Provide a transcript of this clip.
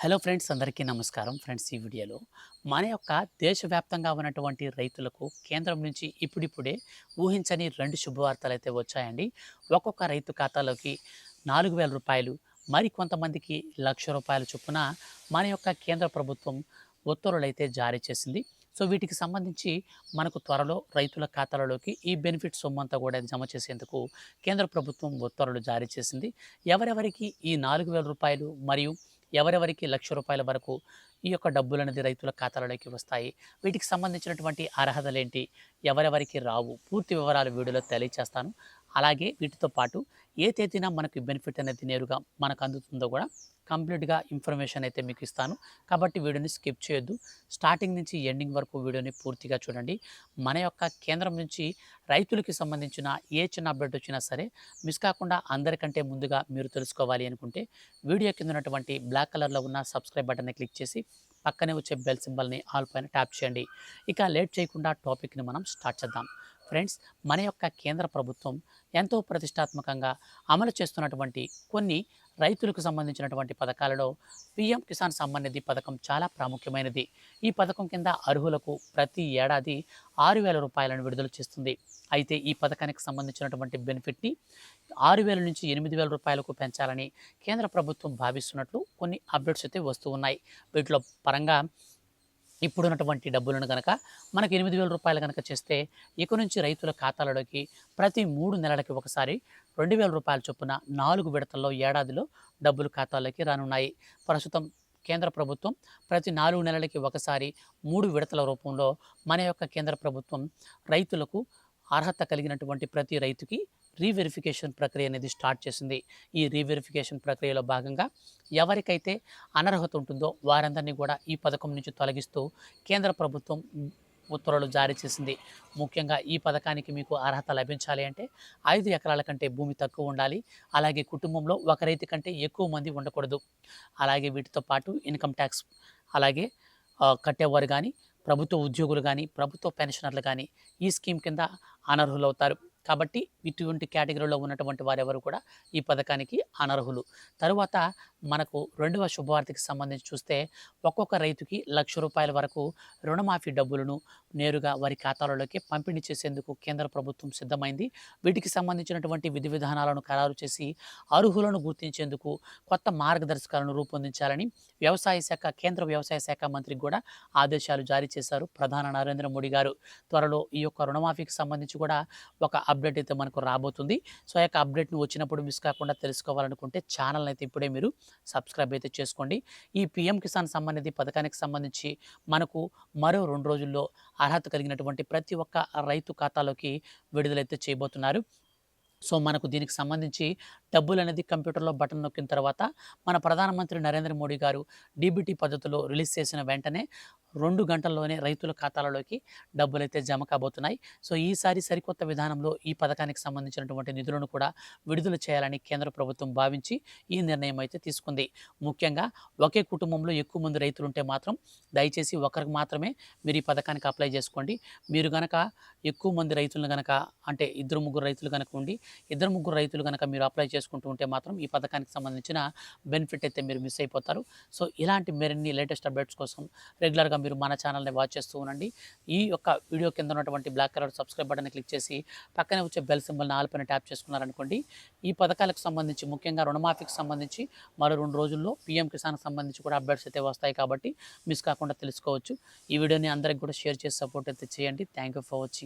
Hello friends, అందరికీ నమస్కారం. Friends, ఈ వీడియోలో మన యొక్క దేశవ్యాప్తంగా ఉన్నటువంటి రైతులకు కేంద్రం నుంచి ఇప్పుడిప్పుడే ఊహించని 2 శుభవార్తలైతే వచ్చాయండి. ఒక్కొక్క రైతు ఖాతాలోకి రూ. 4,000, మరి కొంతమందికి రూ. 1,00,000 చొప్పున మన యొక్క కేంద్ర ప్రభుత్వం ఉత్తర్వులైతే జారీ చేసింది. సో వీటికి సంబంధించి మనకు త్వరలో రైతుల ఖాతాలలోకి ఈ బెనిఫిట్ సొమ్మంతా కూడా జమ చేసేందుకు కేంద్ర ప్రభుత్వం ఉత్తర్వులు జారీ చేసింది. ఎవరెవరికి ఈ రూ. 4,000 మరియు ఎవరెవరికి రూ. 1,00,000 వరకు ఈ యొక్క డబ్బులనేది రైతుల ఖాతాలలోకి వస్తాయి, వీటికి సంబంధించినటువంటి అర్హతలేంటి, ఎవరెవరికి రావు, పూర్తి వివరాలు వీడియోలో తెలియచేస్తాను. అలాగే వీటితో పాటు ఏ తేదీన మనకు బెనిఫిట్ అనేది నేరుగా మనకు అందుతుందో కూడా కంప్లీట్గా ఇన్ఫర్మేషన్ అయితే మీకు ఇస్తాను. కాబట్టి వీడియోని స్కిప్ చేయొద్దు, స్టార్టింగ్ నుంచి ఎండింగ్ వరకు వీడియోని పూర్తిగా చూడండి. మన యొక్క కేంద్రం నుంచి రైతులకి సంబంధించిన ఏ చిన్న అప్డేట్ వచ్చినా సరే మిస్ కాకుండా అందరికంటే ముందుగా మీరు తెలుసుకోవాలి అనుకుంటే వీడియో కింద ఉన్నటువంటి బ్లాక్ కలర్లో ఉన్న సబ్స్క్రైబ్ బటన్ని క్లిక్ చేసి పక్కనే వచ్చే బెల్ సింబల్ని ఆల్ పైన ట్యాప్ చేయండి. ఇక లేట్ చేయకుండా టాపిక్ని మనం స్టార్ట్ చేద్దాం. ఫ్రెండ్స్, మన యొక్క కేంద్ర ప్రభుత్వం ఎంతో ప్రతిష్టాత్మకంగా అమలు చేస్తున్నటువంటి కొన్ని రైతులకు సంబంధించినటువంటి పథకాలలో పీఎం కిసాన్ సమ్మాన్ నిధి పథకం చాలా ప్రాముఖ్యమైనది. ఈ పథకం కింద అర్హులకు ప్రతి ఏడాది రూ. 6,000 విడుదల చేస్తుంది. అయితే ఈ పథకానికి సంబంధించినటువంటి బెనిఫిట్ని 6,000 నుంచి 8,000 పెంచాలని కేంద్ర ప్రభుత్వం భావిస్తున్నట్లు కొన్ని అప్డేట్స్ అయితే వస్తూ ఉన్నాయి. వీటిలో పరంగా ఇప్పుడున్నటువంటి డబ్బులను కనుక మనకు రూ. 8,000 కనుక చేస్తే ఇక నుంచి రైతుల ఖాతాలలోకి ప్రతి 3 నెలలకి ఒకసారి రూ. 2,000 చొప్పున 4 విడతల్లో ఏడాదిలో డబ్బులు ఖాతాల్లోకి రానున్నాయి. ప్రస్తుతం కేంద్ర ప్రభుత్వం ప్రతి 4 నెలలకి ఒకసారి 3 విడతల రూపంలో మన యొక్క కేంద్ర ప్రభుత్వం రైతులకు అర్హత కలిగినటువంటి ప్రతి రైతుకి రీవెరిఫికేషన్ ప్రక్రియ అనేది స్టార్ట్ చేసింది. ఈ రీవెరిఫికేషన్ ప్రక్రియలో భాగంగా ఎవరికైతే అనర్హత ఉంటుందో వారందరినీ కూడా ఈ పథకం నుంచి తొలగిస్తూ కేంద్ర ప్రభుత్వం ఉత్తర్వులు జారీ చేసింది. ముఖ్యంగా ఈ పథకానికి మీకు అర్హత లభించాలి అంటే 5 ఎకరాల కంటే భూమి తక్కువ ఉండాలి. అలాగే కుటుంబంలో ఒక రైతు కంటే ఎక్కువ మంది ఉండకూడదు. అలాగే వీటితో పాటు ఇన్కమ్ ట్యాక్స్ అలాగే కట్టేవారు కానీ, ప్రభుత్వ ఉద్యోగులు కానీ, ప్రభుత్వ పెన్షనర్లు కానీ ఈ స్కీమ్ కింద అనర్హులవుతారు. కాబట్టి ఇటువంటి కేటగిరీలో ఉన్నటువంటి వారెవరు కూడా ఈ పథకానికి అనర్హులు. తరువాత మనకు రెండవ శుభవార్తకి సంబంధించి చూస్తే ఒక్కొక్క రైతుకి రూ. 1,00,000 వరకు రుణమాఫీ డబ్బులను నేరుగా వారి ఖాతాలలోకి పంపిణీ చేసేందుకు కేంద్ర ప్రభుత్వం సిద్ధమైంది. వీటికి సంబంధించినటువంటి విధి విధానాలను ఖరారు చేసి అర్హులను గుర్తించేందుకు కొత్త మార్గదర్శకాలను రూపొందించాలని కేంద్ర వ్యవసాయ శాఖ మంత్రికి కూడా ఆదేశాలు జారీ చేశారు ప్రధాని నరేంద్ర మోడీ గారు. త్వరలో ఈ యొక్క రుణమాఫీకి సంబంధించి కూడా ఒక అప్డేట్ అయితే మనకు రాబోతుంది. సో ఆ యొక్క అప్డేట్ని వచ్చినప్పుడు మిస్ కాకుండా తెలుసుకోవాలనుకుంటే ఛానల్ని అయితే ఇప్పుడే మీరు సబ్స్క్రైబ్ అయితే చేసుకోండి. ఈ పీఎం కిసాన్ సమ్మాన్ నిధి పథకానికి సంబంధించి మనకు మరో 2 రోజుల్లో అర్హత కలిగినటువంటి ప్రతి ఒక్క రైతు ఖాతాలోకి విడుదలైతే చేయబోతున్నారు. సో మనకు దీనికి సంబంధించి డబ్బులు అనేది కంప్యూటర్లో బటన్ నొక్కిన తర్వాత మన ప్రధానమంత్రి నరేంద్ర మోడీ గారు డీబీటీ పద్ధతిలో రిలీజ్ చేసిన వెంటనే 2 గంటల్లోనే రైతుల ఖాతాలలోకి డబ్బులైతే జమ కాబోతున్నాయి. సో ఈసారి సరికొత్త విధానంలో ఈ పథకానికి సంబంధించినటువంటి నిధులను కూడా విడుదల చేయాలని కేంద్ర ప్రభుత్వం భావించి ఈ నిర్ణయం అయితే తీసుకుంది. ముఖ్యంగా ఒకే కుటుంబంలో ఎక్కువ మంది రైతులు ఉంటే మాత్రం దయచేసి ఒకరికి మాత్రమే మీరు ఈ పథకానికి అప్లై చేసుకోండి. మీరు గనక ఎక్కువ మంది రైతులను గనక అంటే 2-3 రైతులు కనుక ఉండి 2-3 రైతులు కనుక మీరు అప్లై చేసుకుంటూ ఉంటే మాత్రం ఈ పథకానికి సంబంధించిన బెనిఫిట్ అయితే మీరు మిస్ అయిపోతారు. సో ఇలాంటి మరిన్ని లేటెస్ట్ అప్డేట్స్ కోసం రెగ్యులర్గా మీరు మన ఛానల్ని వాచ్ చేస్తూ ఉండండి. ఈ యొక్క వీడియో కింద ఉన్నటువంటి బ్లాక్ కలర్ సబ్స్క్రైబ్ బటన్ని క్లిక్ చేసి పక్కనే వచ్చే బెల్ సింబల్ని ఆల్ పైన ట్యాప్ చేసుకున్నారనుకోండి, ఈ పథకాలకు సంబంధించి ముఖ్యంగా రుణమాఫీకి సంబంధించి మరో 2 రోజుల్లో పీఎం కిసాన్కి సంబంధించి కూడా అప్డేట్స్ అయితే వస్తాయి. కాబట్టి మిస్ కాకుండా తెలుసుకోవచ్చు. ఈ వీడియోని అందరికి కూడా షేర్ చేసి సపోర్ట్ అయితే చేయండి. Thank you for watching.